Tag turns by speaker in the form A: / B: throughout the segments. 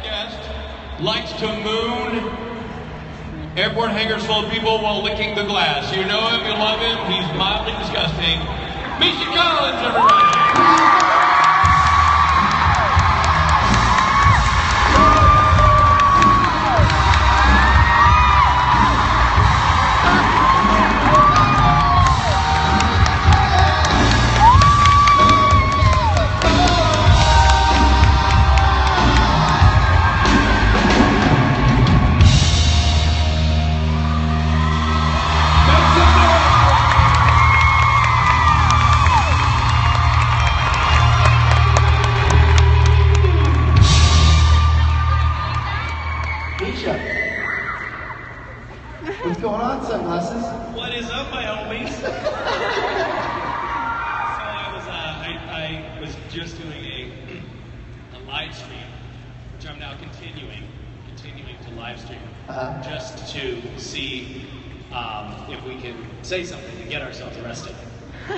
A: guest likes to moon airport hangars full of people while licking the glass. You know him, you love him, he's mildly disgusting. Misha Collins, everybody!
B: What's going on, sunglasses?
C: What is up, my homies? So I was just doing a live stream, which I'm now continuing to live stream, just to see if we can say something to get ourselves arrested.
B: Oh.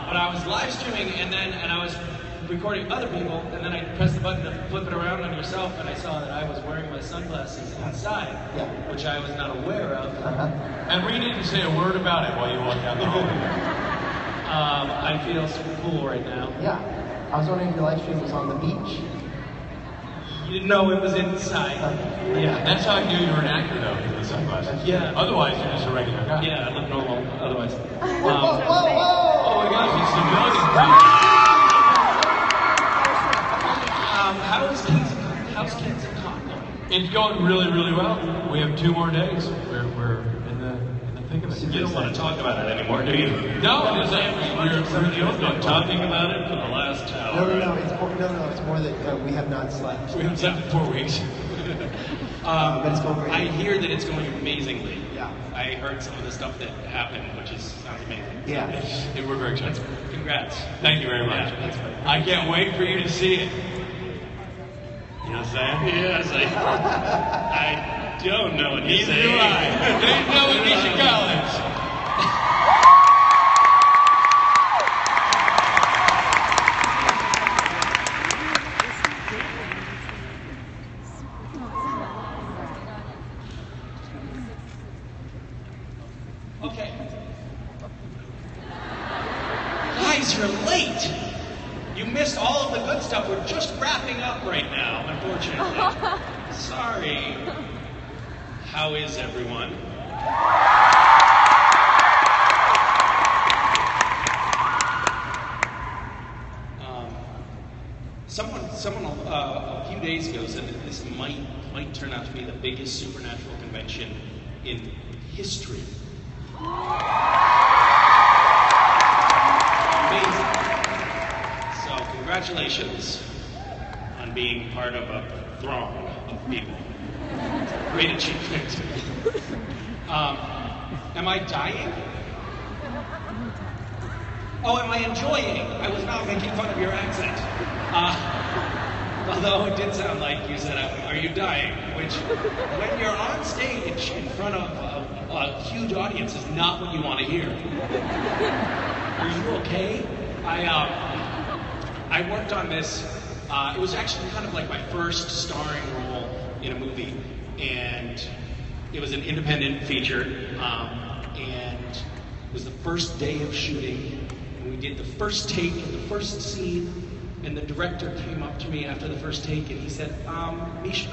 C: But I was live streaming and I was recording other people, and then I pressed the button to flip it around on yourself, and I saw that I was wearing my sunglasses inside, which I was not aware of.
A: And we need to say a word about it while you walk down the hallway.
C: I feel super cool right now.
B: Yeah. I was wondering if your live stream was on the beach.
C: You didn't know it was inside.
A: Yeah, that's how I knew you were an actor, though, because of the sunglasses.
C: Yeah.
A: Otherwise, you're just a regular guy.
C: Yeah, I look normal otherwise.
B: Whoa, whoa, whoa!
A: Oh my gosh, he's civilian.
C: How's Kings of Con going?
A: It's going really, really well. We have 2 more days. We're in the thick of it.
C: You don't want to talk about it anymore, do you?
A: No, we're talking about it for the last hour.
B: No, it's more that we have not slept.
A: We haven't slept in 4 weeks.
B: But it's going great.
C: I hear that it's going amazingly.
B: Yeah.
C: I heard some of the stuff that happened, which sounds amazing.
B: Yeah.
A: We're very excited.
C: Congrats.
A: Thank you very much.
C: Yeah,
A: I can't wait for you to see it. You know what I'm saying?
C: Yes, I don't know what you're saying.
A: Neither do I. Ladies and gentlemen, Misha Collins.
C: Okay. Guys, you're late. You missed all of the good stuff. We're just wrapping up right now, unfortunately. Sorry. How is everyone? Someone a few days ago said that this might turn out to be the biggest supernatural convention in history. Amazing. So congratulations on being part of a throng of people. Great achievement. Am I dying? Oh, am I enjoying? I was not making fun of your accent. Although it did sound like you said, are you dying? Which, when you're on stage in front of a huge audience, is not what you want to hear. Are you okay? I worked on this. It was actually kind of like my first starring role in a movie, and it was an independent feature, and it was the first day of shooting, and we did the first take of the first scene, and the director came up to me after the first take, and he said, Misha,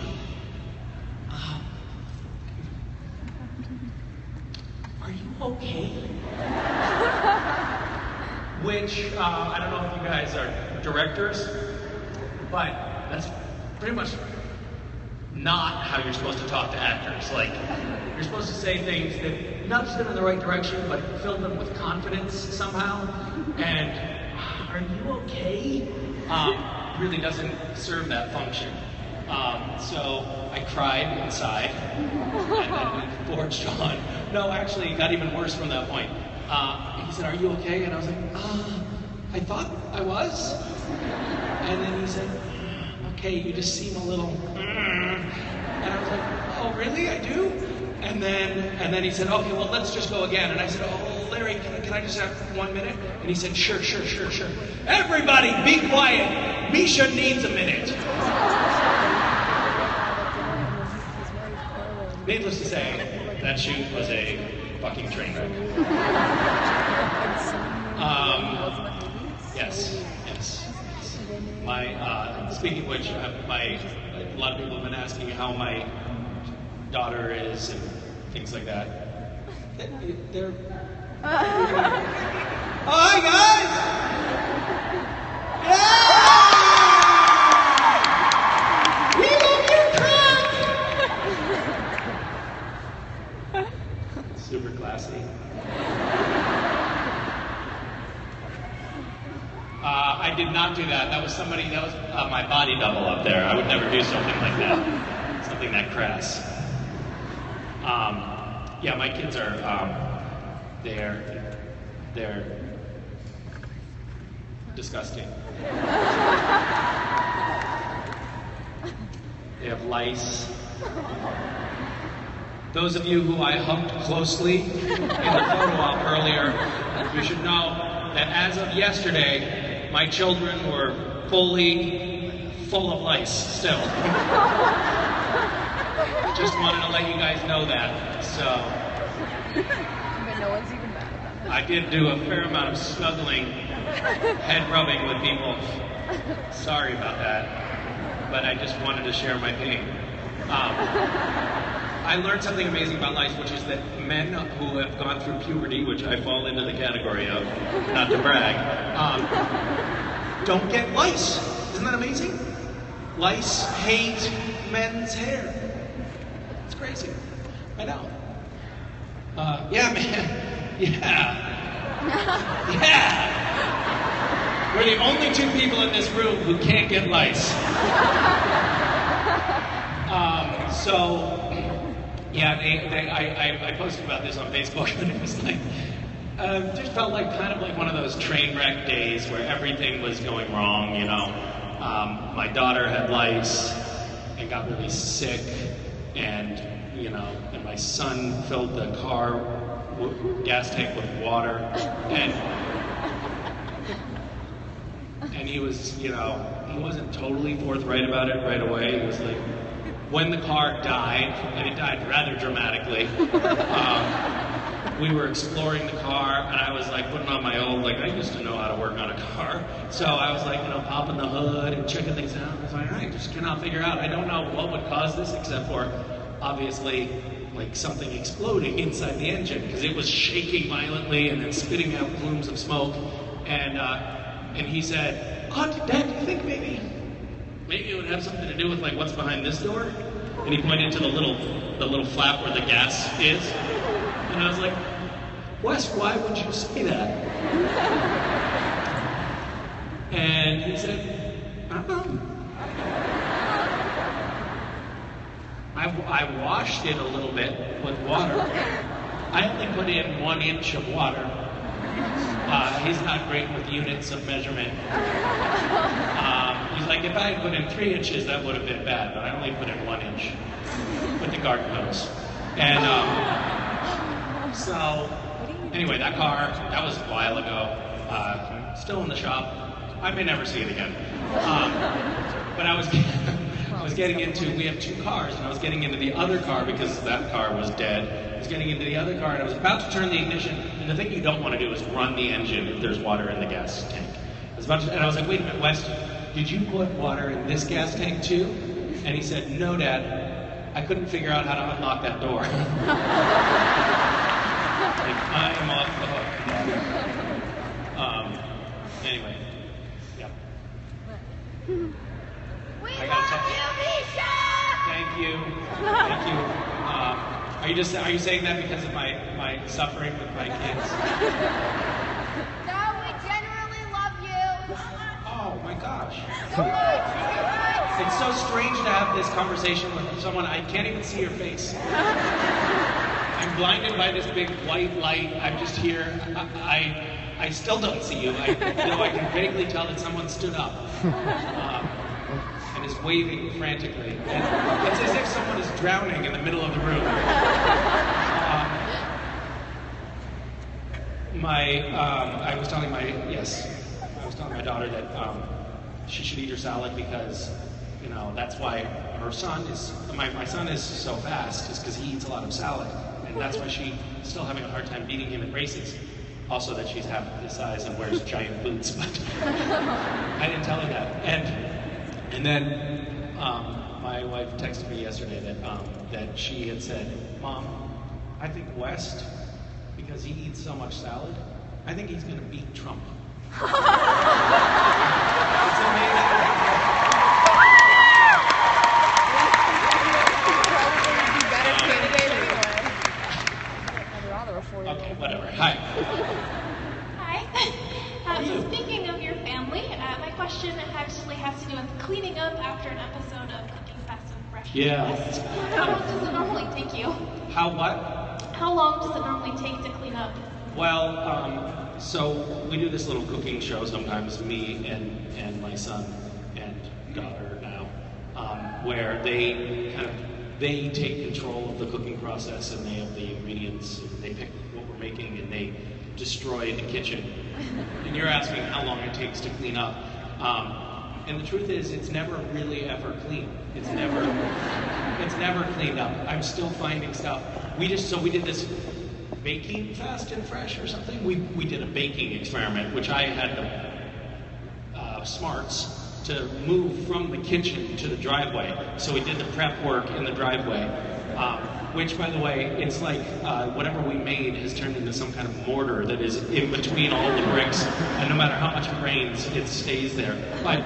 C: are you okay? Which, I don't know if you guys are directors, but that's pretty much not how you're supposed to talk to actors. Like, you're supposed to say things that nudge them in the right direction, but fill them with confidence somehow. And, are you okay? Really doesn't serve that function. So I cried inside, and then we forged on. No, actually, it got even worse from that point. He said, are you okay? And I was like, I thought I was. And then he said, okay, you just seem a little, and I was like, oh, really? I do? And then he said, okay, well, let's just go again. And I said, oh, Larry, can I just have 1 minute? And he said, sure. Everybody, be quiet. Misha needs a minute. Needless to say, that shoot was a fucking train wreck. Yes. Speaking of which, a lot of people have been asking how my daughter is and things like that. They're. Oh, hi guys! Yeah! We love your crap! Super classy. I did not do that. That was my body double up there. I would never do something like that. Something that crass. Yeah, my kids are, they're disgusting. They have lice. Those of you who I hugged closely in the photo op earlier, you should know that as of yesterday, my children were fully full of lice still. Just wanted to let you guys know that. So,
D: but no one's even mad about that.
C: I did do a fair amount of snuggling, head rubbing with people. Sorry about that, but I just wanted to share my pain. I learned something amazing about lice, which is that men who have gone through puberty, which I fall into the category of, not to brag, don't get lice. Isn't that amazing? Lice hate men's hair. It's crazy. I know. Yeah, man. Yeah. We're the only two people in this room who can't get lice. I posted about this on Facebook, and it was like, just felt like kind of like one of those train wreck days where everything was going wrong, you know. My daughter had lice and got really sick, and and my son filled the gas tank with water, and he was, he wasn't totally forthright about it right away. He was like, when the car died, and it died rather dramatically, we were exploring the car, and I was like putting on my old, I used to know how to work on a car, so I was like, popping the hood and checking things out. I was like, I just cannot figure out. I don't know what would cause this, except for, obviously, something exploding inside the engine, because it was shaking violently and then spitting out plumes of smoke. And he said, Dad, do you think maybe it would have something to do with what's behind this door? And he pointed to the little flap where the gas is. And I was like, Wes, why would you say that? And he said, I don't know. I washed it a little bit with water. I only put in 1 inch of water. He's not great with units of measurement. He's like, if I had put in 3 inches, that would have been bad, but I only put in 1 inch with the garden hose. And so, anyway, that car, that was a while ago. Still in the shop. I may never see it again. But I was getting into, we have 2 cars, and I was getting into the other car because that car was dead. I was getting into the other car, and I was about to turn the ignition, and the thing you don't want to do is run the engine if there's water in the gas tank. And I was like, wait a minute, Wes, did you put water in this gas tank too? And he said, no, Dad, I couldn't figure out how to unlock that door. I am off the hook. Anyway, yeah.
D: We
C: I
D: love
C: gotta
D: you, Misha!
C: Thank you. Are you saying that because of my suffering with my kids?
D: No, we genuinely love you.
C: Oh my gosh.
D: So much.
C: It's so strange to have this conversation with someone I can't even see your face. I'm blinded by this big white light. I'm just here. I still don't see you. I can vaguely tell that someone stood up and is waving frantically. And it's as if someone is drowning in the middle of the room. I was telling my daughter that she should eat her salad because
E: You know, that's why her son is, my son is so fast, is because he eats a lot of salad. And that's why she's still having a hard time beating him at races. Also that she's half his size and wears giant boots, but I didn't tell her that. And then my wife texted me yesterday that she had said, Mom, I think West, because he eats so much salad, I think he's going to beat Trump. It's amazing. Okay, whatever. Hi.
F: Hi. So speaking of your family, my question actually has to do with cleaning up after an episode of Cooking Fast and Fresh.
E: Yeah.
F: How long does it normally take you?
E: How what?
F: How long does it normally take to clean up?
E: Well, so we do this little cooking show sometimes, me and my son and daughter now, where they take control of the cooking process and they have the ingredients and they pick what we're making and they destroy the kitchen. And you're asking how long it takes to clean up. And the truth is, it's never really ever clean. It's never cleaned up. I'm still finding stuff. We did this baking fast and fresh or something. We did a baking experiment, which I had the smarts to move from the kitchen to the driveway. So we did the prep work in the driveway, which, by the way, it's like whatever we made has turned into some kind of mortar that is in between all the bricks, and no matter how much it rains, it stays there. But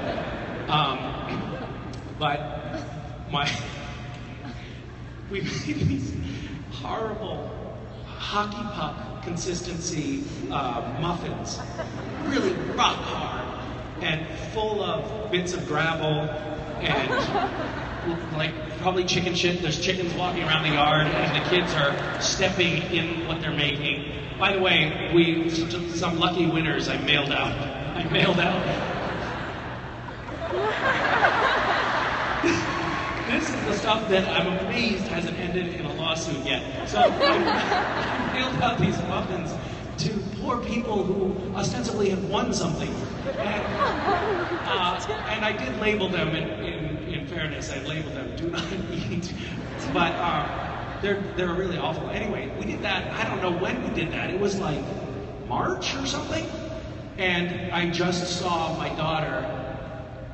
E: we made these horrible hockey puck consistency muffins, really rock hard and full of bits of gravel and like probably chicken shit. There's chickens walking around the yard and the kids are stepping in what they're making. By the way, some lucky winners I mailed out. This is the stuff that I'm amazed hasn't ended in a lawsuit yet. So I mailed out these muffins to poor people who ostensibly have won something. And I did label them, in fairness, I labeled them do not eat. But they're really awful. Anyway, we did that, I don't know when we did that. It was like March or something. And I just saw my daughter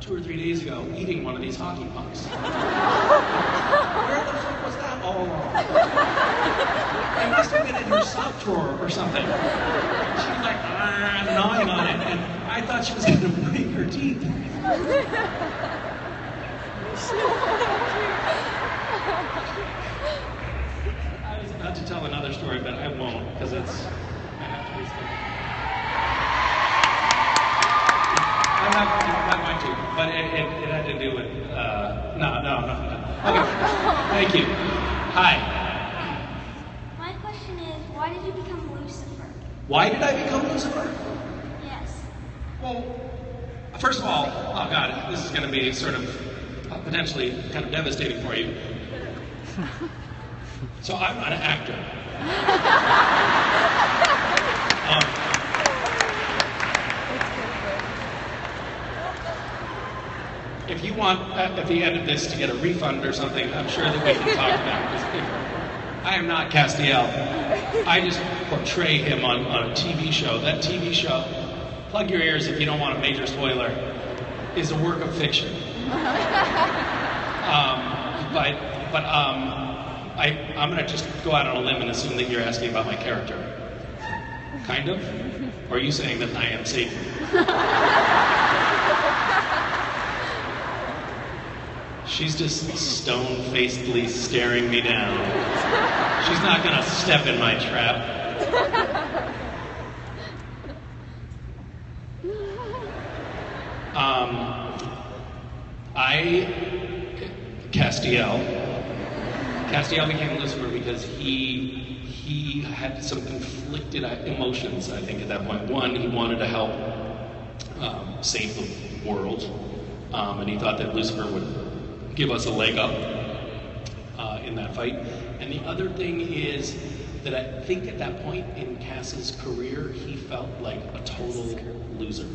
E: 2 or 3 days ago eating one of these hockey pucks. Where the fuck was that all along? I must have been in her sock drawer or something. She was like gnawing on it, and I thought she was going to break her teeth. I was about to tell another story, but I won't, because I have to restate. I'm not going to, but it had to do with, no. Okay, thank you. Hi.
G: My question is, why did you become Lucifer?
E: Why did I become Lucifer?
G: Yes.
E: Well, first of all, oh God, this is going to be sort of potentially kind of devastating for you. So I'm not an actor. If you want, at the end of this, to get a refund or something, I'm sure that we can talk about it. I am not Castiel. I just portray him on a TV show. That TV show, plug your ears if you don't want a major spoiler, is a work of fiction. I'm going to just go out on a limb and assume that you're asking about my character. Kind of? Or are you saying that I am Satan? She's just stone-facedly staring me down. She's not gonna step in my trap. Castiel became Lucifer because he had some conflicted emotions, I think, at that point. One, he wanted to help save the world, and he thought that Lucifer would give us a leg up in that fight. And the other thing is that I think at that point in Cass's career, he felt like a total loser.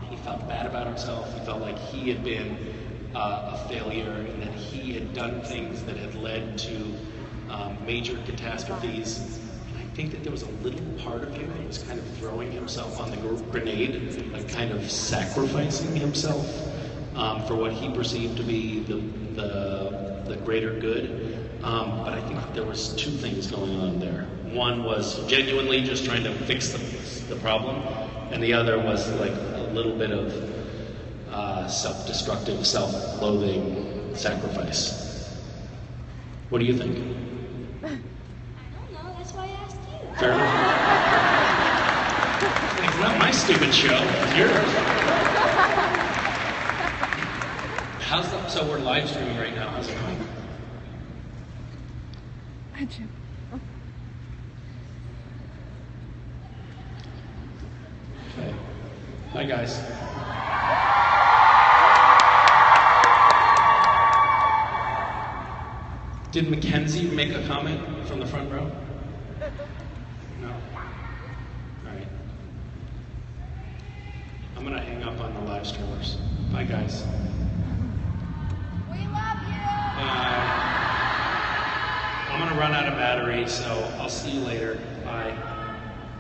E: he felt bad about himself. He felt like he had been a failure and that he had done things that had led to major catastrophes. And I think that there was a little part of him that was kind of throwing himself on the grenade, like kind of sacrificing himself for what he perceived to be the greater good. But I think that there was two things going on there. One was genuinely just trying to fix the problem, and the other was like a little bit of self-destructive, self-loathing sacrifice. What do you think?
G: I don't know. That's why I asked you.
E: Fair enough. It's not my stupid show. It's yours. So we're live streaming right now. How's it going? Okay. Hi, guys. Did Mackenzie make a comment from the front row? No? All right. I'm going to hang up on the live streamers. Bye, guys.
G: We love you.
E: I'm going to run out of battery, so I'll see you later. Bye.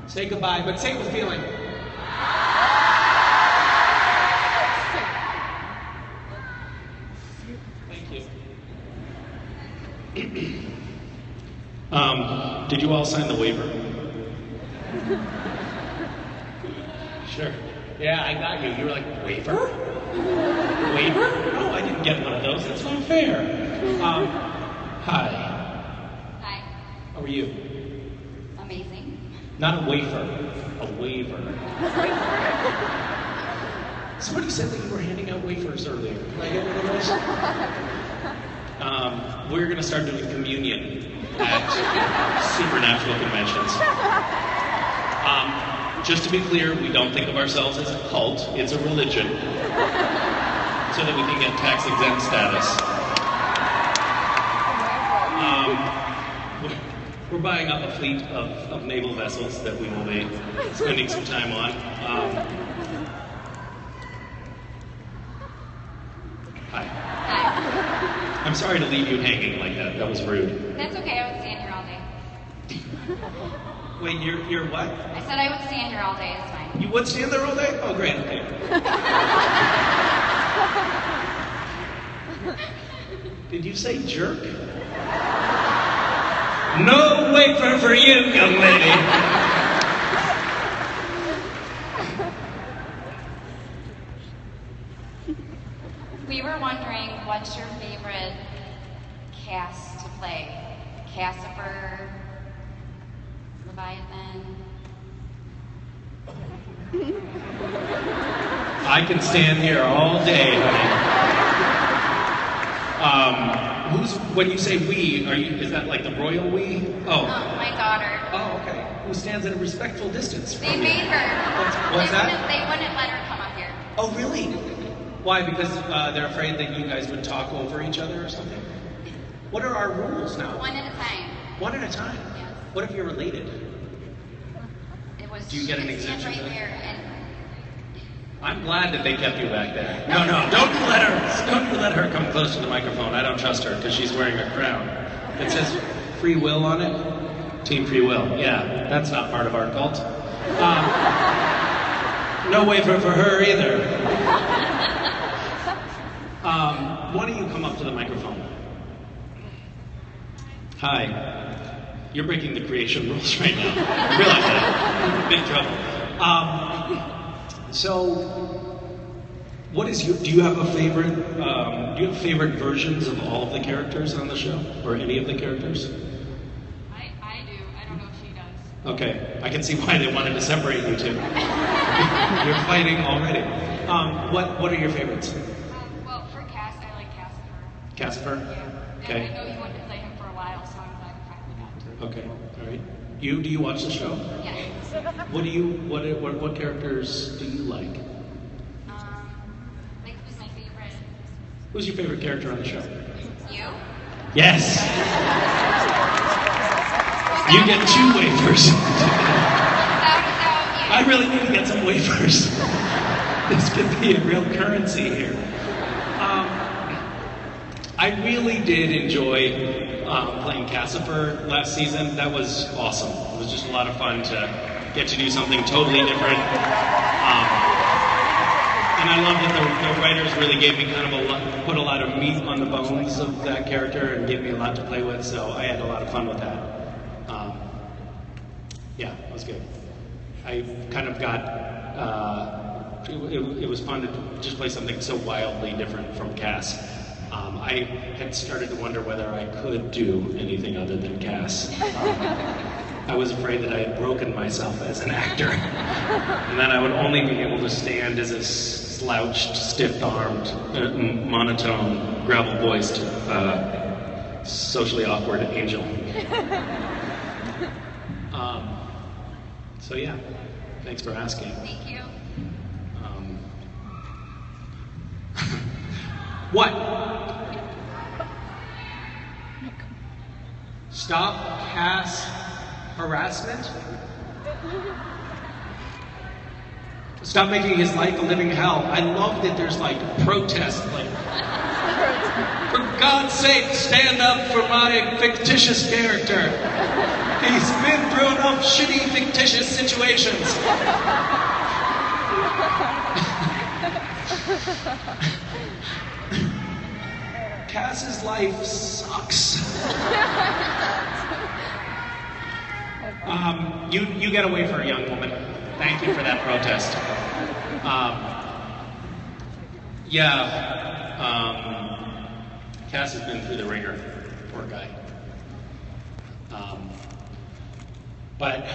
E: Say goodbye, but say it with feeling. Thank you. Did you all sign the waiver? Sure. Yeah, I got you. You were like, waiver? Waiver? No, I didn't get one of those. That's not fair. Hi.
G: Hi.
E: How are you?
G: Amazing.
E: Not a wafer, a waiver. Somebody said that you were handing out wafers earlier. Can I get one of those? We're going to start doing communion at supernatural conventions. Just to be clear, we don't think of ourselves as a cult. It's a religion. So that we can get tax-exempt status. We're buying up a fleet of naval vessels that we will be spending some time on. Hi.
G: Hi.
E: I'm sorry to leave you hanging like that. That was rude.
G: That's okay. I would stand here all day.
E: Wait, you're what?
G: I said I would stand here all day. It's fine.
E: You would stand there all day? Oh, great. Okay. Did you say jerk? No wafer for you, young lady.
G: We were wondering, what's your favorite cast to play? Cassifer, Leviathan?
E: I can stand here all day, honey. When you say we, is that like the royal we? Oh.
G: My daughter.
E: Oh, okay. Who stands at a respectful distance from
G: They
E: you.
G: made her.
E: What's that?
G: They wouldn't let her come up here.
E: Oh, really? Why? Because they're afraid that you guys would talk over each other or something? What are our rules now?
G: One at a time.
E: One at a time?
G: Yes.
E: What if you're related?
G: It was.
E: Do you get an
G: she could stand
E: exemption
G: right
E: for that?
G: there, and
E: I'm glad that they kept you back there. No, don't you let her come close to the microphone. I don't trust her because she's wearing a crown. It says free will on it. Team Free Will. Yeah, that's not part of our cult. No wafer for her either. Why don't you come up to the microphone? Hi. You're breaking the creation rules right now. I realize that. You're in big trouble. So, what is do you have a favorite, do you have favorite versions of all of the characters on the show? Or any of the characters?
G: I do. I don't know if she does.
E: Okay, I can see why they wanted to separate you two. You're fighting already. What are your favorites?
G: Well, for Cass, I like Cassifer.
E: Cassifer?
G: Yeah.
E: Okay.
G: And I know you wanted to play him for a while, so I'm glad we finally got to.
E: Okay, all right. Do you watch the show?
G: Yes.
E: What characters do you like?
G: Like, who's my favorite?
E: Who's your favorite character on the show?
G: You?
E: Yes! You get 2 wafers.
G: Without you.
E: I really need to get some wafers. this could be a real currency here. I really did enjoy playing Cassifer last season. That was awesome. It was just a lot of fun to get to do something totally different. And I love that the writers really gave me kind of put a lot of meat on the bones of that character and gave me a lot to play with, so I had a lot of fun with that. Yeah, it was good. I kind of got, it was fun to just play something so wildly different from Cass. I had started to wonder whether I could do anything other than Cass. I was afraid that I had broken myself as an actor, and that I would only be able to stand as a slouched, stiff-armed, monotone, gravel-voiced, socially awkward angel. So yeah, thanks for asking.
F: Thank you.
E: What? Stop Cass harassment? Stop making his life a living hell. I love that there's like protest, like, for God's sake, stand up for my fictitious character. He's been through enough shitty fictitious situations. Cass's life sucks. You get away for a young woman. Thank you for that protest. Cass has been through the ringer. Poor guy. But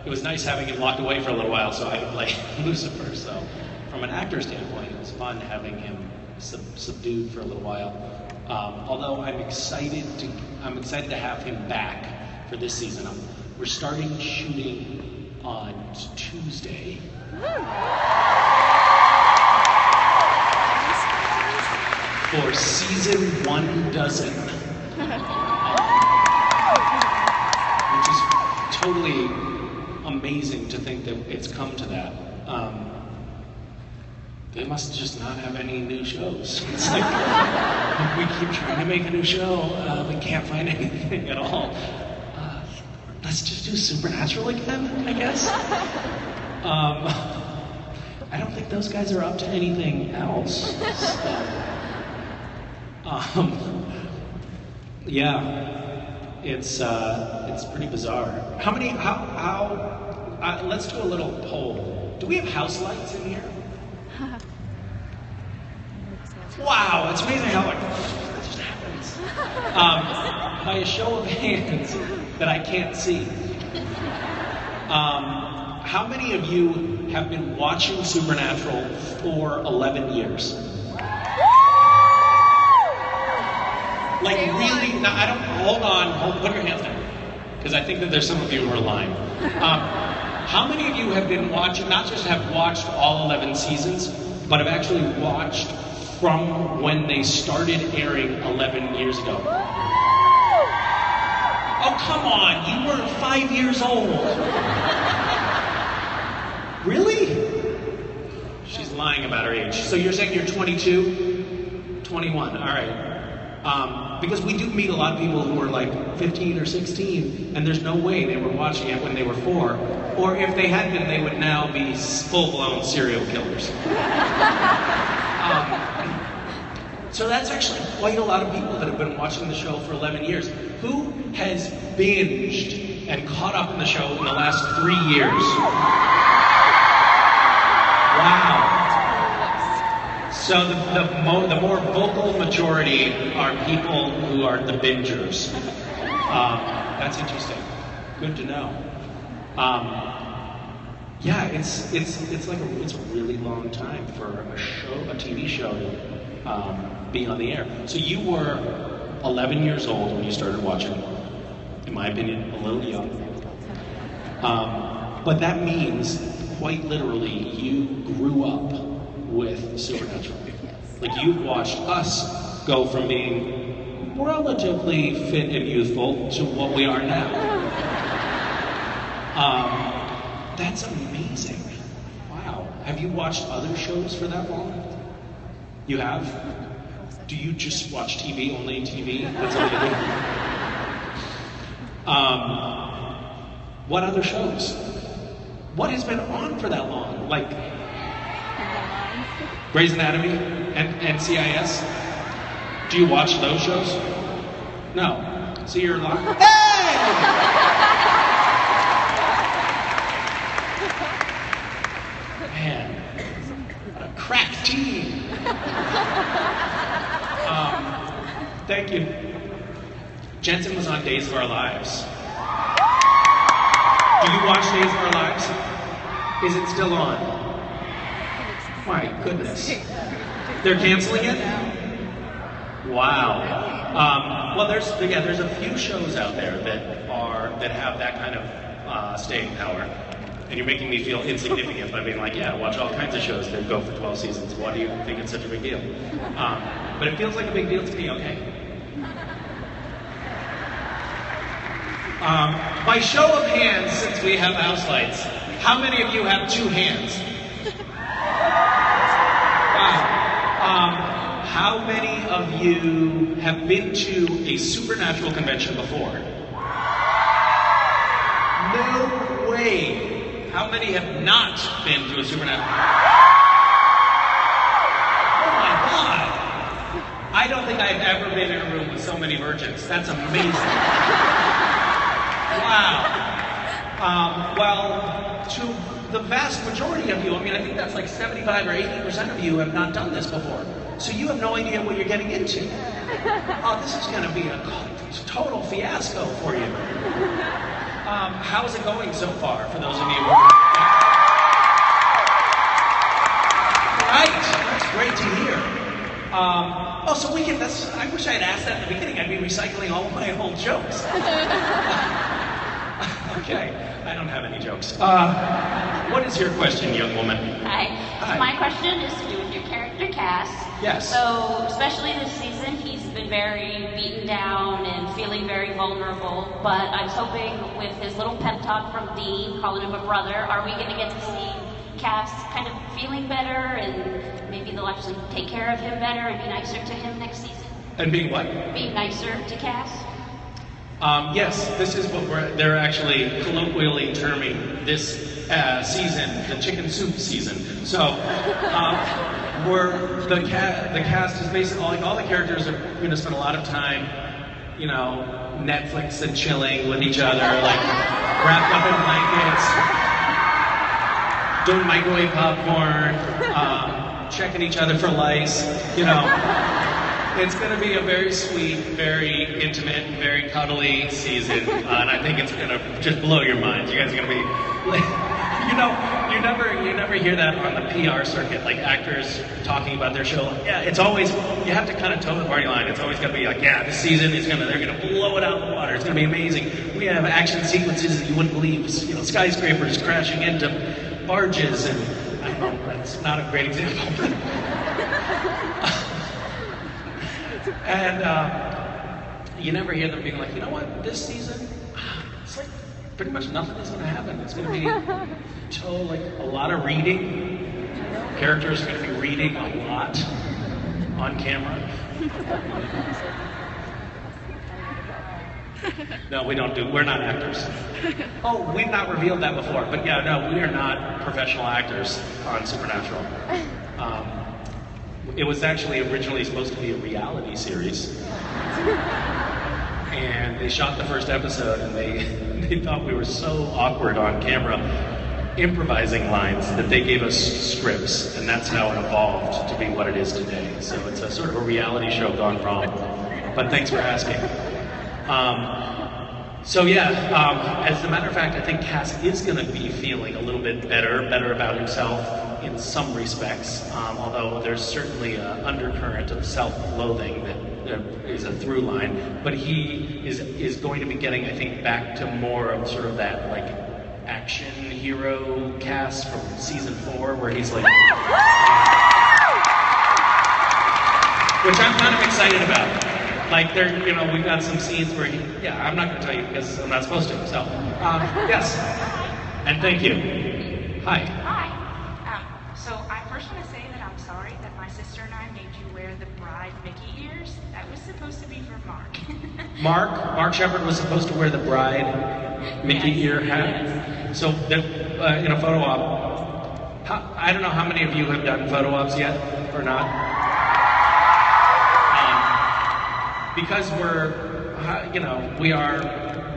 E: it was nice having him locked away for a little while so I could play Lucifer. So from an actor standpoint, it was fun having him subdued for a little while. Although I'm excited to have him back for this season. We're starting shooting on Tuesday. For season 12. Which is totally amazing to think that it's come to that. They must just not have any new shows. It's like, we keep trying to make a new show, we can't find anything at all. Let's just do Supernatural again, I guess. I don't think those guys are up to anything else. Yeah, it's pretty bizarre. Let's do a little poll. Do we have house lights in here? Wow, it's amazing how that just happens. By a show of hands that I can't see. How many of you have been watching Supernatural for 11 years? Like really? Now I don't. Hold on. Put your hands down, because I think that there's some of you who are lying. How many of you have been watching? Not just have watched all 11 seasons, but have actually watched from when they started airing 11 years ago? Oh come on! You were 5 years old. Really? She's lying about her age. So you're saying you're 22, 21? All right. Because we do meet a lot of people who are like 15 or 16, and there's no way they were watching it when they were 4. Or if they had been, they would now be full-blown serial killers. So that's actually quite a lot of people that have been watching the show for 11 years. Who has binged and caught up in the show in the last 3 years? Wow. So the more vocal majority are people who are the bingers. That's interesting. Good to know. Yeah, it's like it's a really long time for a TV show to be on the air. So you were 11 years old when you started watching. In my opinion, a little young. But that means, quite literally, you grew up with Supernatural. Like you've watched us go from being relatively fit and youthful to what we are now. That's amazing. Wow. Have you watched other shows for that long? You have? Do you just watch TV, only TV? That's all you do? What other shows? What has been on for that long? Like Grey's Anatomy and NCIS? Do you watch those shows? No. So you're like, hey! Man, what a crack team. Thank you. Jensen was on Days of Our Lives. Do you watch Days of Our Lives? Is it still on? My goodness. They're canceling it? Wow. Well, there's a few shows out there that have that kind of staying power. And you're making me feel insignificant by being like, yeah, I watch all kinds of shows that go for 12 seasons. Why do you think it's such a big deal? But it feels like a big deal to me, okay? By show of hands, since we have house lights, how many of you have two hands? Wow. How many of you have been to a supernatural convention before? No way. How many have not been to a supernatural? Oh my God. I don't think I've ever been in a room with so many virgins. That's amazing. Wow. Well, to the vast majority of you, I mean, I think that's like 75 or 80% of you have not done this before. So you have no idea what you're getting into. Oh, this is going to be a total fiasco for you. How's it going so far for those of you? Right, that's great to hear. So we can, I wish I had asked that in the beginning. I'd be recycling all of my old jokes. Okay, I don't have any jokes. What is your question, young woman?
H: Hi.
E: Hi.
H: My question is to do with your character cast.
E: Yes.
H: So, especially this season, he's been very beaten down and feeling very vulnerable. But I was hoping with his little pep talk from Dean, calling him a brother, are we going to get to see Cass kind of feeling better and maybe they'll actually take care of him better and be nicer to him next season?
E: And being what?
H: Be nicer to Cass?
E: Yes, this is what they're actually colloquially terming this season, the chicken soup season. So, the cast is basically, like, all the characters are going to spend a lot of time, you know, Netflix and chilling with each other, like, wrapped up in blankets, doing microwave popcorn, checking each other for lice, you know. It's going to be a very sweet, very intimate, very cuddly season, and I think it's going to just blow your minds. You guys are going to be, you know, you never hear that on the PR circuit, like actors talking about their show. Yeah, it's always, you have to kind of toe the party line. It's always going to be like, yeah, this season they're going to blow it out of the water. It's going to be amazing. We have action sequences that you wouldn't believe, you know, skyscrapers crashing into barges, and I don't know, that's not a great example. And you never hear them being like, you know what, this season, it's like pretty much nothing is going to happen. It's going to be like a lot of reading. Characters are going to be reading a lot on camera. No, we're not actors. Oh, we've not revealed that before, but yeah, no, we are not professional actors on Supernatural. It was actually originally supposed to be a reality series. And they shot the first episode and they thought we were so awkward on camera improvising lines that they gave us scripts, and that's how it evolved to be what it is today. So it's a sort of a reality show gone wrong. But thanks for asking. As a matter of fact, I think Cass is going to be feeling a little bit better about himself in some respects, although there's certainly an undercurrent of self-loathing that is a through line. But he is going to be getting, I think, back to more of sort of that, like, action hero Cass from season 4, where he's like... which I'm kind of excited about. Like, we've got some scenes where I'm not going to tell you because I'm not supposed to, yes. And thank you. Hi.
H: Hi.
F: supposed to be for Mark?
E: Mark Shepard was supposed to wear the bride Mickey ear hat. So in a photo op, I don't know how many of you have done photo ops yet or not. Because we are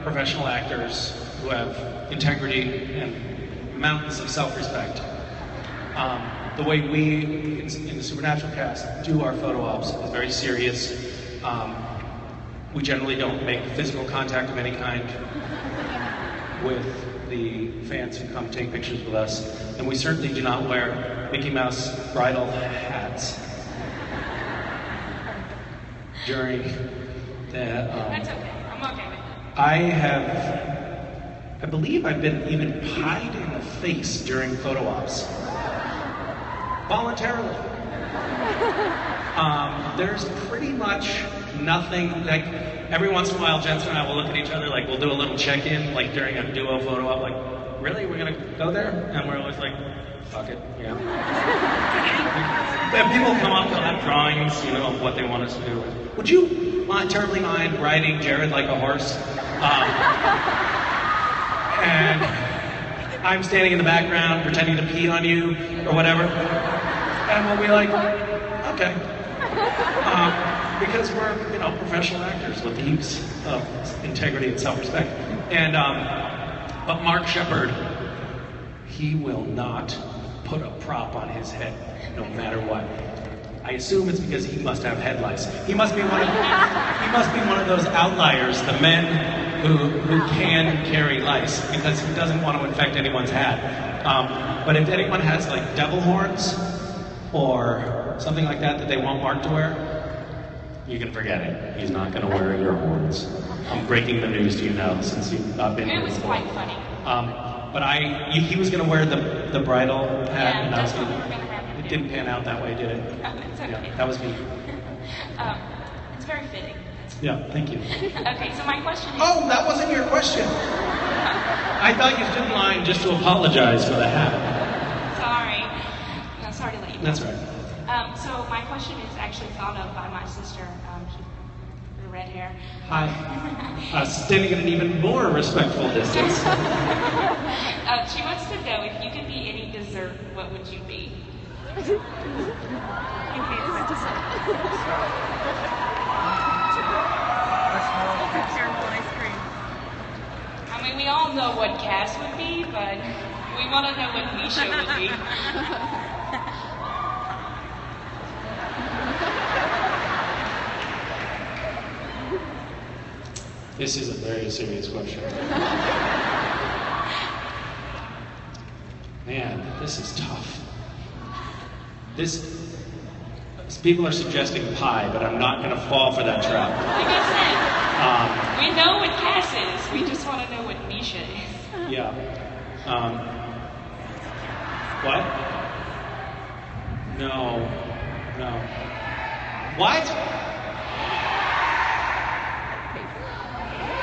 E: professional actors who have integrity and mountains of self-respect. The way we, in the Supernatural cast, do our photo ops is very serious. We generally don't make physical contact of any kind with the fans who come take pictures with us. And we certainly do not wear Mickey Mouse bridal hats during the...
F: That's okay. I'm okay with it.
E: I believe I've been even pied in the face during photo ops. Voluntarily. There's pretty much nothing, like, every once in a while, Jensen and I will look at each other, like, we'll do a little check-in, like, during a duo photo op, like, really, we're gonna go there? And we're always like, fuck it, yeah. And people come up, they'll have drawings, of what they want us to do. Would you terribly mind riding Jared like a horse? And I'm standing in the background pretending to pee on you, or whatever. And we'll be like, okay. Because we're, professional actors with heaps of integrity and self-respect. And, but Mark Shepard, he will not put a prop on his head, no matter what. I assume it's because he must have head lice. He must be one of those outliers, the men who can carry lice, because he doesn't want to infect anyone's hat. But if anyone has like devil horns or something like that they want Mark to wear, you can forget it. He's not going to wear your horns. I'm breaking the news to you now, since you've not been here before.
F: It was quite funny.
E: But he was going to wear the bridal hat,
F: Yeah,
E: and I was
F: that's what
E: going
F: we were gonna have him
E: It
F: do.
E: didn't pan out that way, did it?
F: Oh, it's okay.
E: Yeah, that was me.
F: It's very fitting.
E: Yeah, thank you.
F: Okay, so my question is...
E: Oh, that wasn't your question. I thought you stood in line just to apologize for the hat.
F: Sorry. No, sorry to let you down.
E: That's right.
F: So my question is actually thought of by my sister, the red hair.
E: Hi. Standing at an even more respectful distance.
F: She wants to know, if you could be any dessert, what would you be?
D: Caramel ice cream.
F: I mean, we all know what Cass would be, but we want to know what Misha would be.
E: This is a very serious question. Man, this is tough. People are suggesting pie, but I'm not going to fall for that trap.
F: Like I said, we know what Cass is. We just want to know what Misha is.
E: Yeah. What? No. What?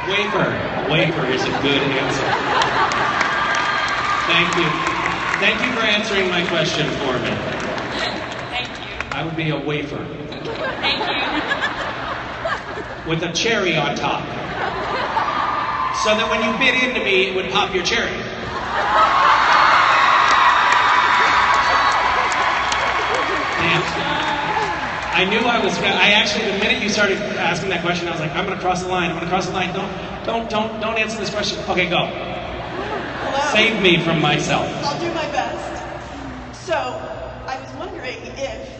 E: Wafer is a good answer. Thank you. Thank you for answering my question for me.
F: Thank you.
E: I would be a wafer.
F: Thank you.
E: With a cherry on top. So that when you bit into me, it would pop your cherry. Damn. I knew I was. I actually, the minute you started asking that question, I was like, I'm going to cross the line. Don't answer this question. Okay, go.
I: Hello.
E: Save me from myself.
I: I'll do my best. So, I was wondering if,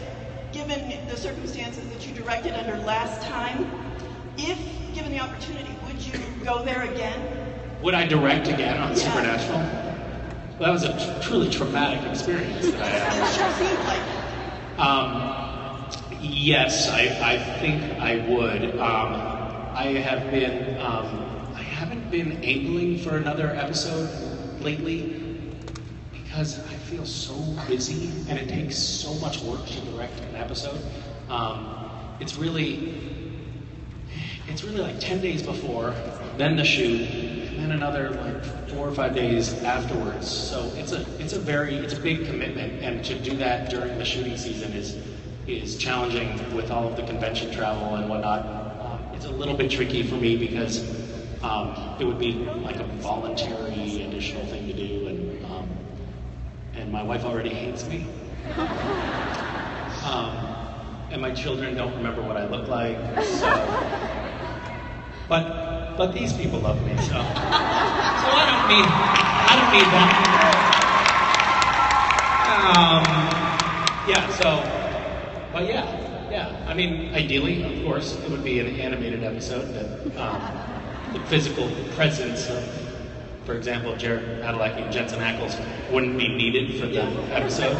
I: given the circumstances that you directed under last time, if given the opportunity, would you go there again?
E: Would I direct again on
I: Yeah.
E: Supernatural? Well, that was a truly traumatic experience that I had.
I: It sure seemed like it.
E: Yes, I think I would. I haven't been angling for another episode lately because I feel so busy and it takes so much work to direct an episode. It's really like 10 days before, then the shoot, and then another like 4 or 5 days afterwards. So it's a big commitment, and to do that during the shooting season is challenging with all of the convention travel and whatnot. it's a little bit tricky for me because it would be like a voluntary additional thing to do, and my wife already hates me. And my children don't remember what I look like, so. But these people love me, so I don't need that. But yeah. I mean, ideally, of course, it would be an animated episode that the physical presence of, for example, Jared Padalecki and Jensen Ackles wouldn't be needed for the episode.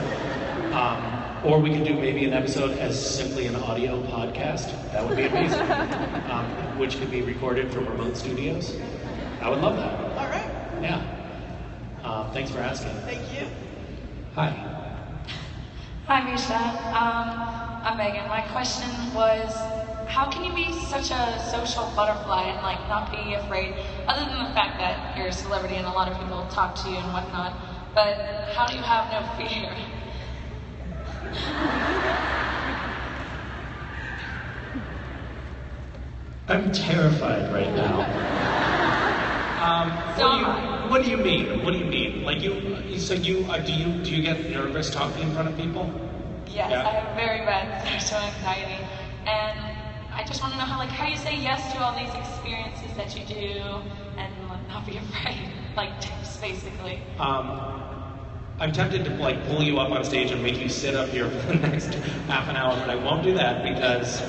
E: Or we could do maybe an episode as simply an audio podcast. That would be amazing. Which could be recorded from remote studios. I would love that.
I: All right.
E: Yeah. Thanks for asking.
I: Thank you.
E: Hi.
J: Hi, Misha. I'm Megan. My question was, how can you be such a social butterfly and like not be afraid, other than the fact that you're a celebrity and a lot of people talk to you and whatnot, but how do you have no fear?
E: I'm terrified right now. What do you mean? What do you mean? Like do you get nervous talking in front of people?
J: Yes, yeah. I have very bad social anxiety, and I just want to know how you say yes to all these experiences that you do and not be afraid, tips basically.
E: I'm tempted to pull you up on stage and make you sit up here for the next half an hour, but I won't do that because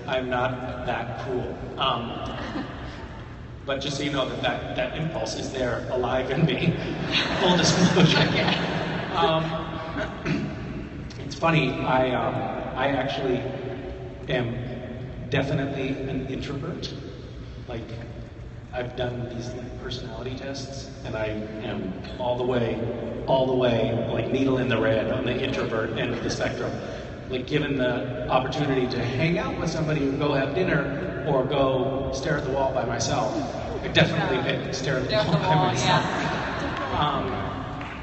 E: I'm not that cool. But just so you know that impulse is there, alive in me. Full disclosure. It's funny. I actually am definitely an introvert. I've done these personality tests, and I am all the way, needle in the red on the introvert end of the spectrum. Given the opportunity to hang out with somebody or go have dinner or go stare at the wall by myself, I definitely pick stare at the wall by myself.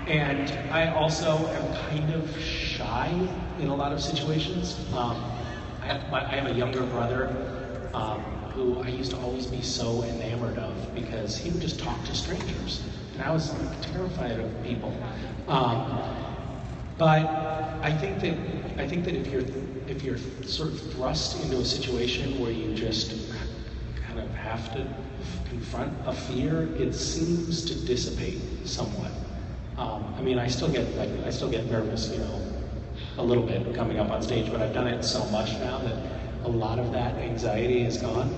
E: And I also am kind of shy in a lot of situations. I have a younger brother who I used to always be so enamored of because he would just talk to strangers, and I was terrified of people. But I think that if you're sort of thrust into a situation where you just kind of have to confront a fear, it seems to dissipate somewhat. I still get nervous, a little bit coming up on stage, but I've done it so much now that a lot of that anxiety is gone.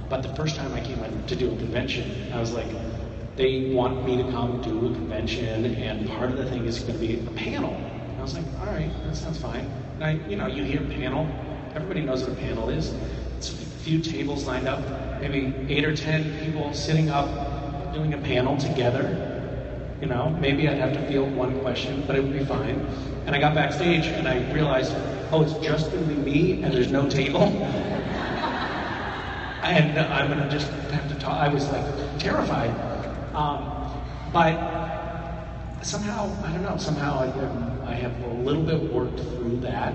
E: But the first time I came in to do a convention, I was like, they want me to come do a convention, and part of the thing is going to be a panel. And I was like, all right, that sounds fine. And you hear panel, everybody knows what a panel is. It's a few tables lined up, maybe 8 or 10 people sitting up, doing a panel together. Maybe I'd have to field one question, but it would be fine. And I got backstage and I realized, it's just going to be me and there's no table. And I'm going to just have to talk. I was terrified. But somehow, I don't know, I have a little bit worked through that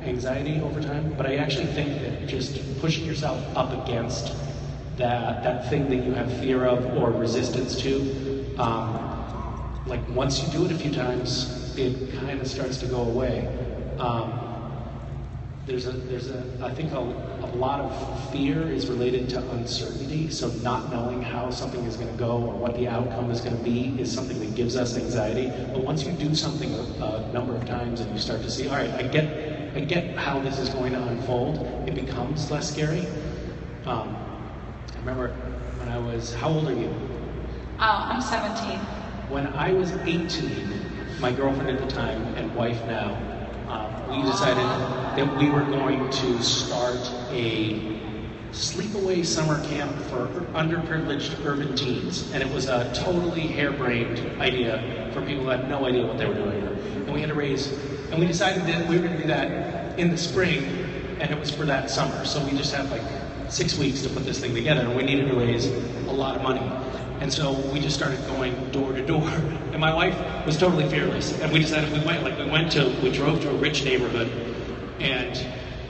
E: anxiety over time, but I actually think that just pushing yourself up against that thing that you have fear of or resistance to, once you do it a few times, it kind of starts to go away. I think a lot of fear is related to uncertainty, so not knowing how something is going to go or what the outcome is going to be is something that gives us anxiety. But once you do something a number of times and you start to see, all right, I get how this is going to unfold, it becomes less scary. I remember when I was, how old are you?
J: I'm 17.
E: When I was 18, my girlfriend at the time and wife now, we decided that we were going to start a sleepaway summer camp for underprivileged urban teens. And it was a totally harebrained idea for people who had no idea what they were doing. And we decided that we were going to do that in the spring, and it was for that summer. So we just had 6 weeks to put this thing together, and we needed to raise a lot of money. And so we just started going door to door. And my wife was totally fearless. And we decided we drove to a rich neighborhood, and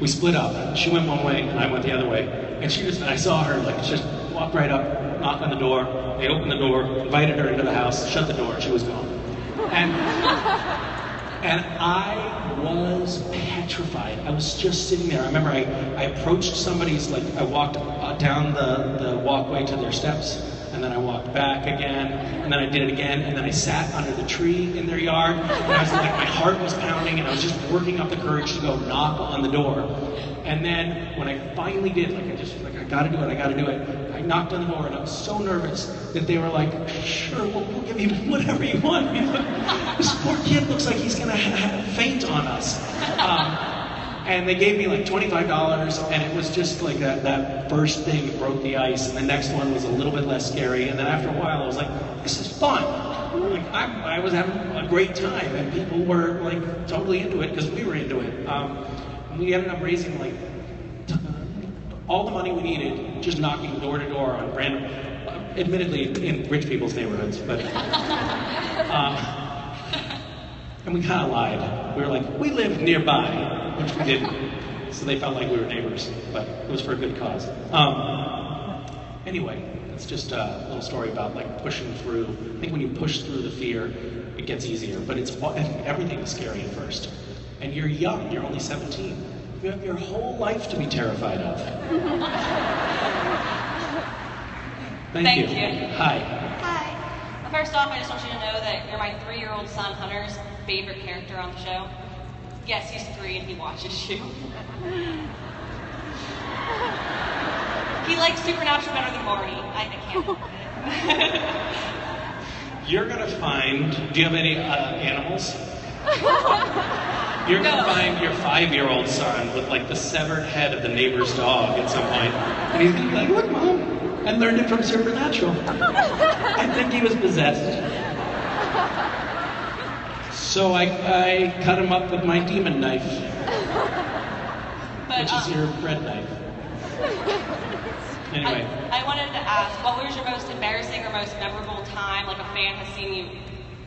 E: We split up. She went one way and I went the other way. And I saw her like just walk right up, knock on the door. They opened the door, invited her into the house, shut the door, and she was gone. And I was petrified. I was just sitting there. I remember I approached somebody's, like I walked down the walkway to their steps, and then I walked back again, and then I did it again, and then I sat under the tree in their yard, and I was like, my heart was pounding, and I was just working up the courage to go knock on the door. And then when I finally did, I gotta do it, I knocked on the door, and I was so nervous that they were like, sure, we'll give you whatever you want. This poor kid looks like he's gonna faint on us. And they gave me like $25, and it was just like that first thing that broke the ice, and the next one was a little bit less scary, and then after a while I was like, this is fun. Like I was having a great time, and people were like totally into it because we were into it. And we ended up raising like all the money we needed, just knocking door to door on random, admittedly in rich people's neighborhoods, but and we kind of lied. We were like, we live nearby, which we didn't. So they felt like we were neighbors, but it was for a good cause. Anyway, it's just a little story about like pushing through. I think when you push through the fear, it gets easier, but everything is scary at first. And you're young, you're only 17. You have your whole life to be terrified of. Thank you. Hi.
K: Hi. First off, I just want you to know that you're my 3-year-old son Hunter's favorite character on the show. Yes, he's 3 and he watches you. He likes Supernatural better than Marty. I can't help it.
E: You're gonna find, do you have any animals? You're gonna find your 5-year-old son with like the severed head of the neighbor's dog at some point. And he's gonna be like, look, Mom, I learned it from Supernatural. I think he was possessed. So I cut him up with my demon knife, which is your bread knife. Anyway.
K: I wanted to ask, what was your most embarrassing or most memorable time like a fan has seen you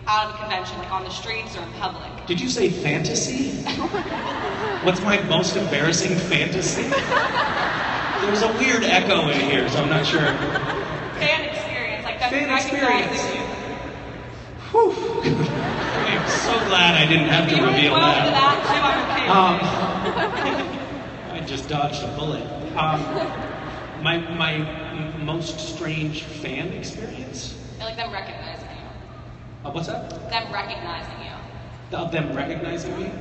K: out of a convention, like on the streets or in public?
E: Did you say fantasy? What's my most embarrassing fantasy? There's a weird echo in here, so I'm not sure.
K: Fan experience, like that.
E: Fan experience. Whew. I'm so glad I didn't have to reveal that. I just dodged a bullet. My most strange fan experience?
K: I like them recognizing you.
E: What's that?
K: Them recognizing you.
E: Of them recognizing me?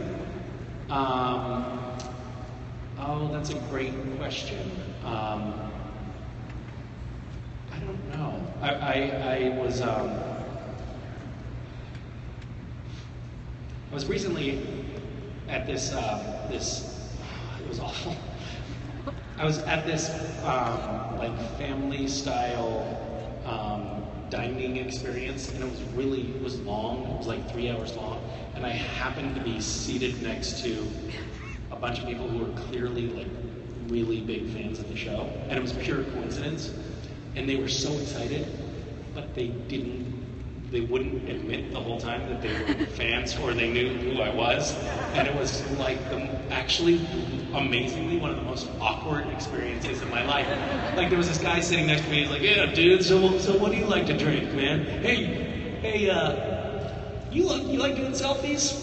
E: Oh, that's a great question. I don't know. I was recently at this, it was awful. I was at this like family style dining experience, and it was long. It was like 3 hours long, and I happened to be seated next to a bunch of people who were clearly like really big fans of the show, and it was pure coincidence. And they were so excited, but they wouldn't admit the whole time that they were fans or they knew who I was. And it was like actually, amazingly, one of the most awkward experiences in my life. Like there was this guy sitting next to me, he's like, yeah, dude, so what do you like to drink, man? Hey, you like doing selfies?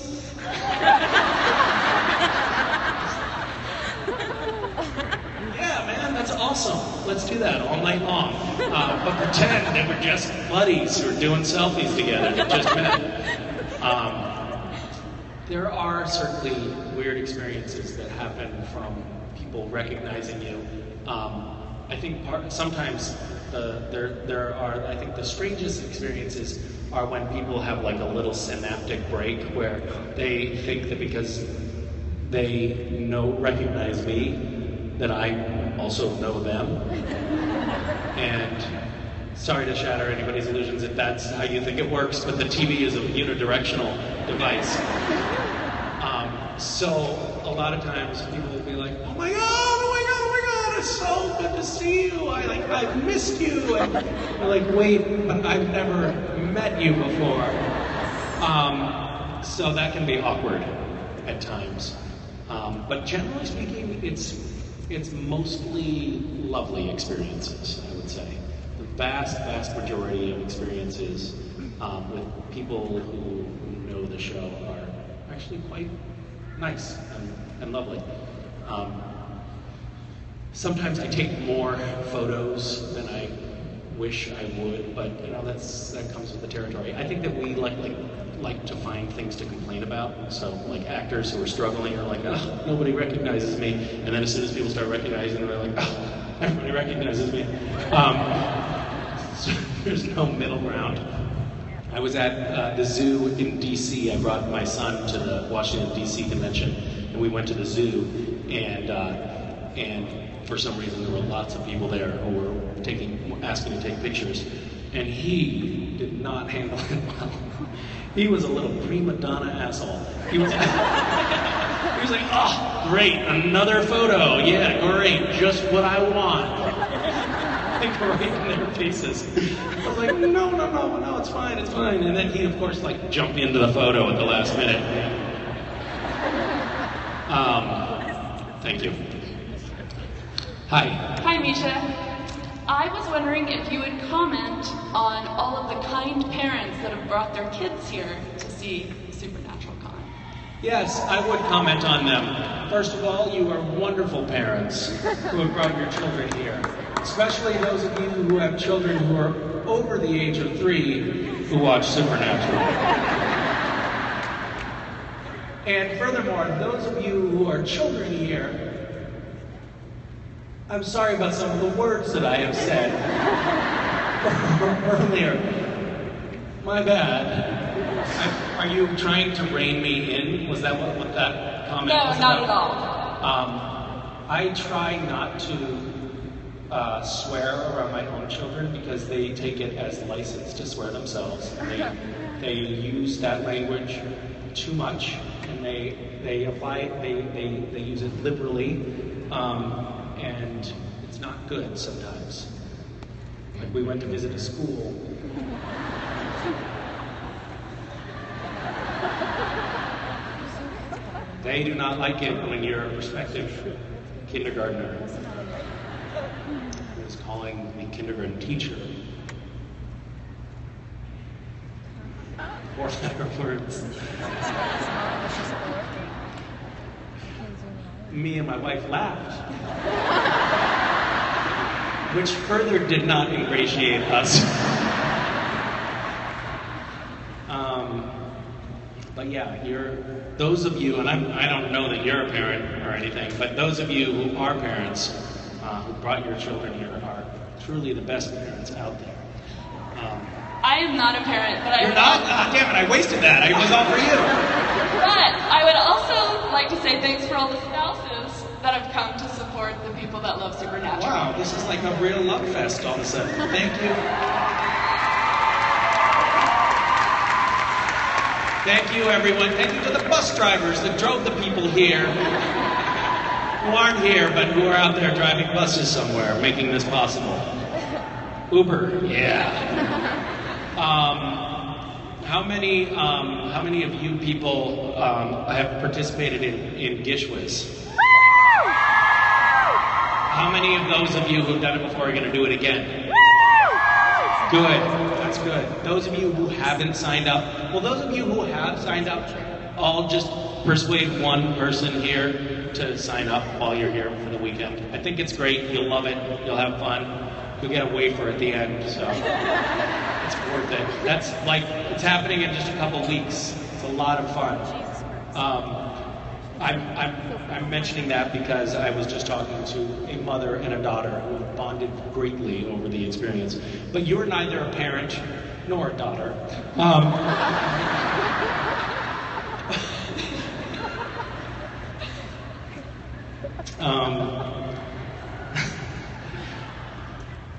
E: Yeah, man, that's awesome. Let's do that all night long. But pretend that we're just buddies who are doing selfies together that just met. There are certainly weird experiences that happen from people recognizing you. I think sometimes I think the strangest experiences are when people have like a little synaptic break where they think that because they recognize me, that I also know them. And sorry to shatter anybody's illusions if that's how you think it works, but the TV is a unidirectional device. So a lot of times people will be like, oh my God, it's so good to see you. I've missed you. And you're like, wait, but I've never met you before. So that can be awkward at times. But generally speaking, it's mostly lovely experiences, I would say. The vast majority of experiences with people who know the show are actually quite nice and lovely. Sometimes I take more photos than I wish I would, but that comes with the territory. I think that we like to find things to complain about. So like actors who are struggling are like, oh, nobody recognizes me, and then as soon as people start recognizing them, they're like, oh, everybody recognizes me. So there's no middle ground. I was at the zoo in DC. I brought my son to the Washington DC convention, and we went to the zoo, and for some reason there were lots of people there who were asking to take pictures, and he did not handle it well. He was a little prima donna asshole. He was like, oh, great, another photo. Yeah, great, just what I want. Like right in their faces. I was like, no, it's fine. And then he, of course, like jumped into the photo at the last minute. Thank you. Hi.
J: Hi, Misha. I was wondering if you would comment on all of the kind parents that have brought their kids here to see Supernatural Con.
E: Yes, I would comment on them. First of all, you are wonderful parents who have brought your children here. Especially those of you who have children who are over the age of 3 who watch Supernatural. And furthermore, those of you who are children here, I'm sorry about some of the words that I have said earlier. My bad. Are you trying to rein me in? Was that what that comment was?
J: No, not at all.
E: I try not to swear around my own children because they take it as license to swear themselves. They use that language too much, and they apply it. They use it liberally. And it's not good sometimes. Like we went to visit a school. They do not like it when your prospective kindergartner is calling the kindergarten teacher 4-letter words. Me and my wife laughed, which further did not ingratiate us. But yeah, those of you, and I don't know that you're a parent or anything, but those of you who are parents, who brought your children here, are truly the best parents out there.
J: I am not a parent, but
E: You're not? Ah, damn it, I wasted that. It was all for you.
J: But I would also like to say thanks for all the spouses that have come to support the people that love Supernatural.
E: Wow, this is like a real love fest all of a sudden. Thank you. Thank you, everyone. Thank you to the bus drivers that drove the people here, who aren't here, but who are out there driving buses somewhere, making this possible. Uber, yeah. How many of you people have participated in Gishwiz? How many of those of you who've done it before are going to do it again? Good. That's good. Those of you who haven't signed up, well, those of you who have signed up, I'll just persuade one person here to sign up while you're here for the weekend. I think it's great. You'll love it. You'll have fun. You'll get a wafer at the end, so it's worth it. That's like, it's happening in just a couple weeks. It's a lot of fun. I'm mentioning that because I was just talking to a mother and a daughter who have bonded greatly over the experience. But you're neither a parent nor a daughter.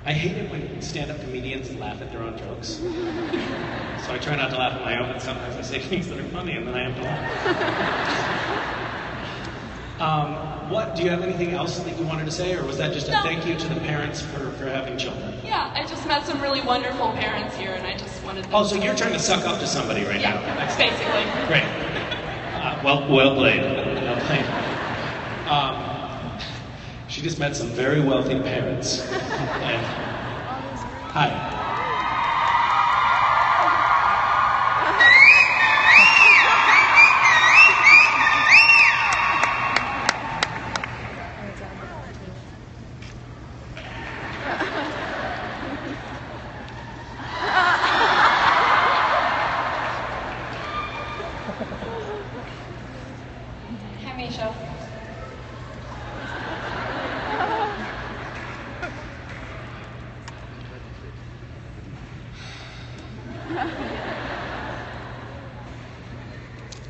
E: I hate it when stand-up comedians laugh at their own jokes. So I try not to laugh at my own, and sometimes I say things that are funny, and then I have to laugh. Do you have anything else that you wanted to say, or was that just a thank you to the parents for having children?
J: Yeah, I just met some really wonderful parents here, and I just wanted to...
E: Oh, so you're trying to suck up to somebody right now?
J: Yeah, basically.
E: Great. Well played. Well played. She just met some very wealthy parents. And, hi.
J: Hi, Misha.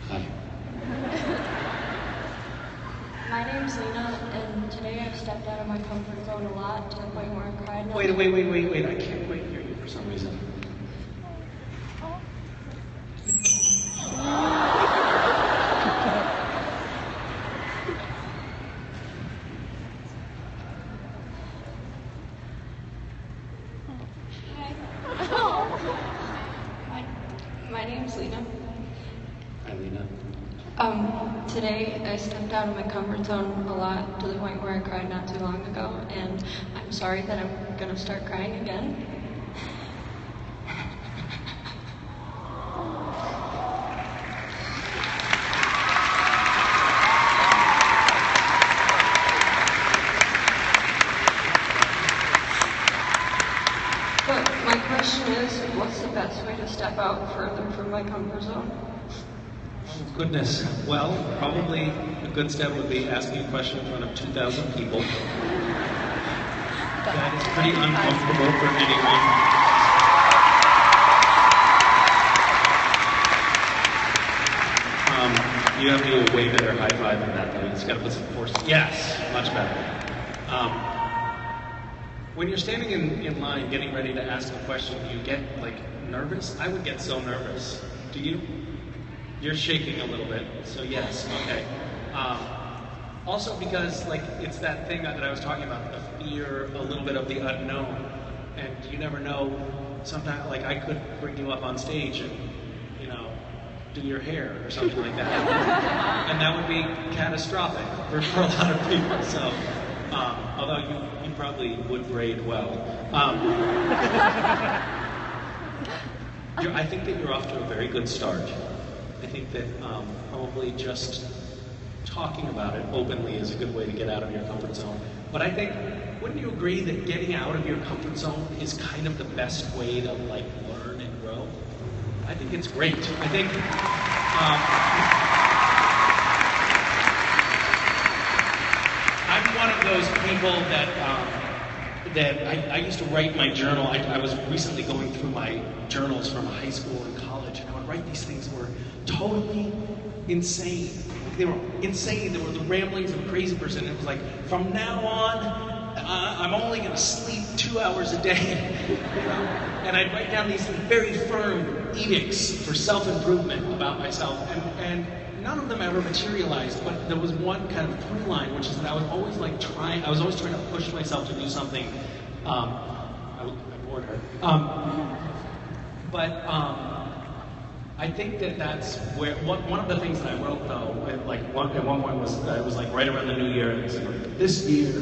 E: Hi.
L: My name's Lena, and today I've stepped out of my comfort zone a lot to the point where I cried.
E: Wait. I can't quite hear you for some reason.
L: My name's Lena.
E: Hi, Lena.
L: Today I stepped out of my comfort zone a lot to the point where I cried not too long ago, and I'm sorry that I'm gonna start crying again. But my question is, what's the best way to step out further from my comfort zone?
E: Goodness. Well, probably a good step would be asking a question in front of 2,000 people. That is pretty uncomfortable for anyone. You have to do a way better high five than that, though. You just got to put some force. Yes, much better. When you're standing in line getting ready to ask a question, do you get like nervous? I would get so nervous. Do you? You're shaking a little bit, so yes, okay. Also because like it's that thing that I was talking about, the fear a little bit of the unknown. And you never know, sometimes like I could bring you up on stage and, you know, do your hair or something like that. And that would be catastrophic for a lot of people. So although you probably would braid well. I think that you're off to a very good start. I think that probably just talking about it openly is a good way to get out of your comfort zone. But I think, wouldn't you agree that getting out of your comfort zone is kind of the best way to like learn and grow? I think it's great. I think I'm one of those people that I used to write my journal. I was recently going through my journals from high school and college, and I would write these things that were totally insane. They were insane. They were the ramblings of a crazy person. And it was like, from now on, I'm only going to sleep 2 hours a day. You know? And I'd write down these very firm edicts for self-improvement about myself. And none of them ever materialized, but there was one kind of through line, which is that I was always trying to push myself to do something. I bored her. I think that's where, one of the things that I wrote though, at one point was, it was like right around the new year, and I said, this year,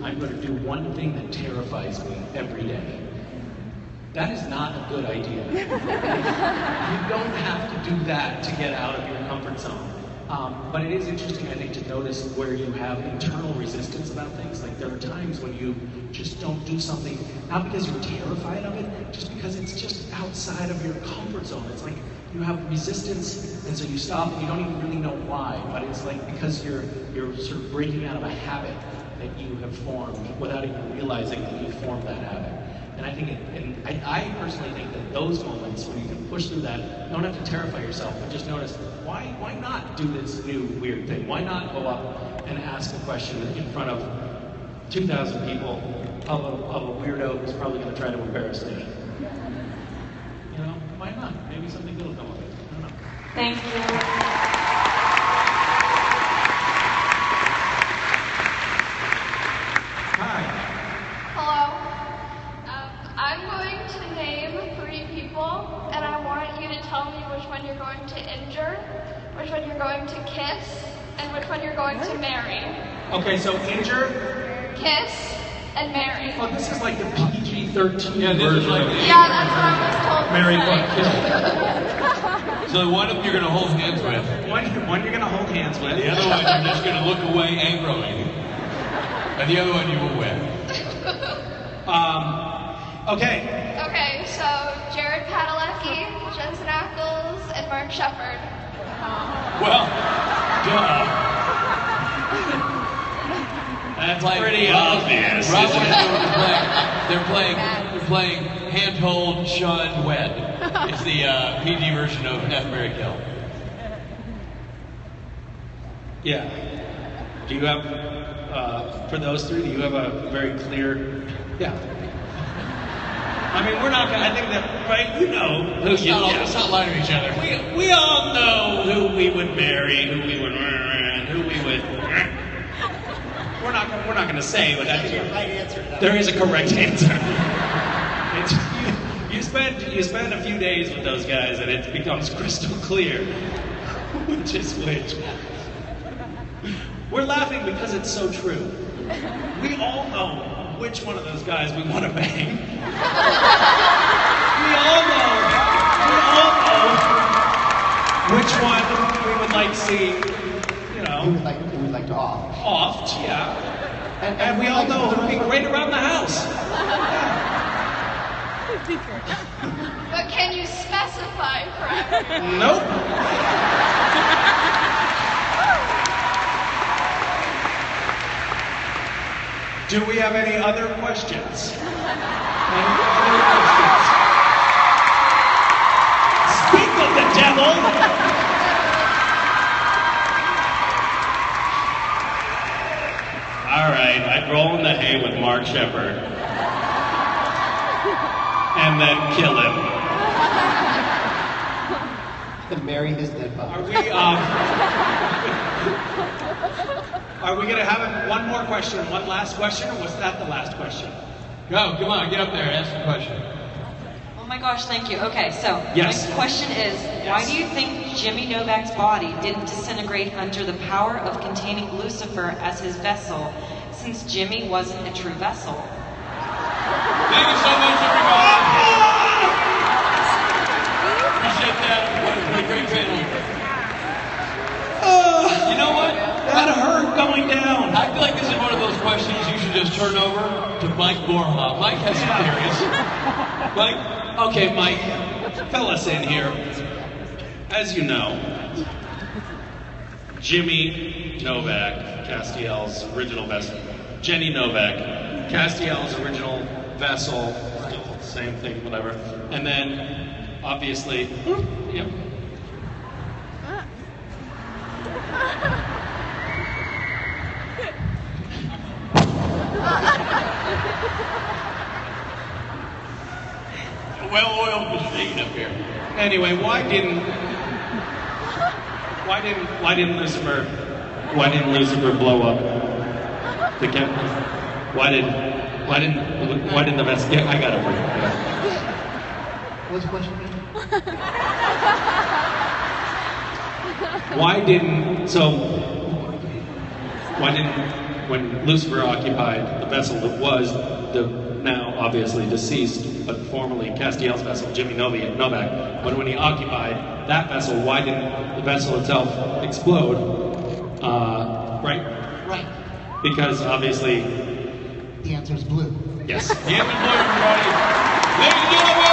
E: I'm going to do one thing that terrifies me every day. That is not a good idea. You don't have to do that to get out of your comfort zone. But it is interesting, I think, to notice where you have internal resistance about things. Like there are times when you just don't do something, not because you're terrified of it, just because it's just outside of your comfort zone. It's like you have resistance, and so you stop, and you don't even really know why, but it's like because you're sort of breaking out of a habit that you have formed without even realizing that you formed that habit. And I think, I personally think that those moments when you can push through that, you don't have to terrify yourself, but just notice, why not do this new weird thing? Why not go up and ask a question in front of 2,000 people of a weirdo who's probably going to try to embarrass me? You know, why not? Maybe something good will come of it. I don't know.
L: Thank you.
E: Hi.
F: Hello. I'm going to name 3 people, and I want you to tell me which one you're going to injure, which one you're going to kiss, and which one you're going to marry.
E: Okay, so injure.
D: Kiss and marry.
E: Oh, this is like the PG-13
A: Yeah, this is
E: version
A: like
E: of
D: Yeah, that's what I was told. to
E: Marry
D: say.
E: what?
A: So one of them you're going to hold hands with.
E: One you're going to hold hands with.
A: The other one you're just going to look away angrily. And the other one you will win.
E: Okay.
D: Okay, so Jared Padalecki, Jensen Ackles, and Mark Shepard.
A: Well, duh.
E: That's
A: Like,
E: pretty obvious.
A: They're playing Handhold, Shunned, Wed. It's the PG version of F, Marry, Kill.
E: Yeah. Do you have, for those three, do you have a very clear, yeah. I mean, we're not gonna, I think that, right, you know who
A: Let's not lie to each other.
E: We all know who we would marry, who we would, we're not gonna say, but I think there is a correct answer. You spend a few days with those guys and it becomes crystal clear which is which. We're laughing because it's so true. We all know which one of those guys we want to bang. We all know which one we would like to see, you know.
B: We would like to off.
E: Offed, yeah. And we all know who would be great around the house.
D: But can you specify for everyone?
E: Nope. Do we have any other questions? Speak of the devil! All right, I'd roll in the hay with Mark Shepard. And then kill him.
B: And marry his dead body.
E: Are we gonna have one more question, one last question, or was that the last question?
A: Go, come on, get up there, ask the question.
M: Oh my gosh, thank you. Okay, so
E: Yes.
M: my question is, why do you think Jimmy Novak's body didn't disintegrate under the power of containing Lucifer as his vessel, since Jimmy wasn't a true vessel?
A: Thank you so much, everybody. Appreciate that. What a great panel. You know what?
E: That hurt going down.
A: I feel like this is one of those questions you should just turn over to Mike Borhoff. Mike has some theories.
E: Mike, okay, Mike, fill us in here. As you know, Jimmy Novak, Castiel's original vessel. Jenny Novak, Castiel's original vessel. Same thing, whatever. And then, obviously, yep.
A: A well-oiled machine up here.
E: Anyway, why didn't Lucifer blow up the chemical? Why didn't the vessel? Yeah, I got it for you. Yeah.
B: What's the question? When
E: Lucifer occupied the vessel that was the now obviously deceased, but formerly Castiel's vessel, Jimmy Novak, when he occupied that vessel, why didn't the vessel itself explode? Right?
B: Right.
E: Because obviously...
B: The answer is blue.
E: Yes.
A: The answer is blue, everybody. Ladies and gentlemen,